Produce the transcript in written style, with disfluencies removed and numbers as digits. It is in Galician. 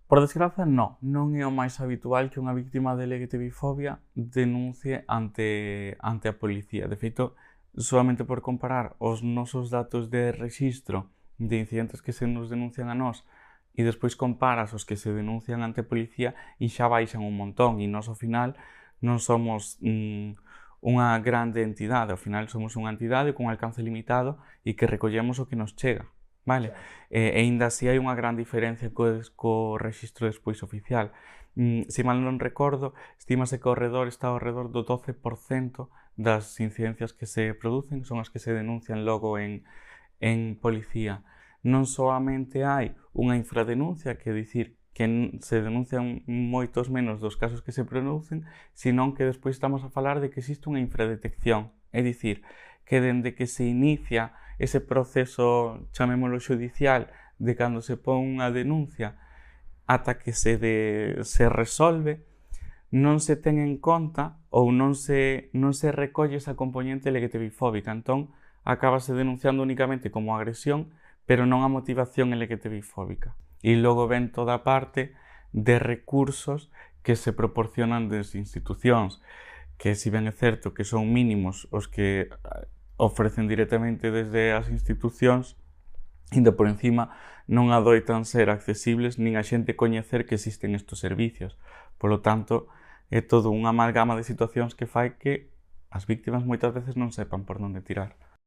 Por desgraza, non é o máis habitual que unha víctima de LGTBifobia denuncie ante a policía. De feito, solamente por comparar os nosos datos de rexistro de incidentes que se nos denuncian a nós e despois comparas os que se denuncian ante a policía e xa baixan un montón, e nós ao final non somos unha grande entidade, ao final somos unha entidade con alcance limitado e que recollemos o que nos chega. Vale? E aínda así hai unha gran diferencia co rexistro despois oficial. Se mal non recordo, estímase que está ao redor do 12% das incidencias que se producen son as que se denuncian logo en policía. Non soamente hai unha infradenuncia, que dicir que se denuncian moitos menos dos casos que se producen, senón que despois estamos a falar de que existe unha infradetección, é dicir, que dende que se inicia ese proceso, chamémolo xudicial, de cando se pon unha denuncia ata que se resolve, non se ten en conta ou non se recolle esa componente LGTBifóbica. Entón, acabase denunciando únicamente como agresión, pero non a motivación LGTBifóbica. E logo ven toda a parte de recursos que se proporcionan desde institucións, que si ben é certo que son mínimos os que ofrecen directamente desde as institucións, ainda por encima non adoitan ser accesibles nin a xente coñecer que existen estes servicios. Polo tanto, é todo unha amalgama de situacións que fai que as víctimas moitas veces non sepan por onde tirar.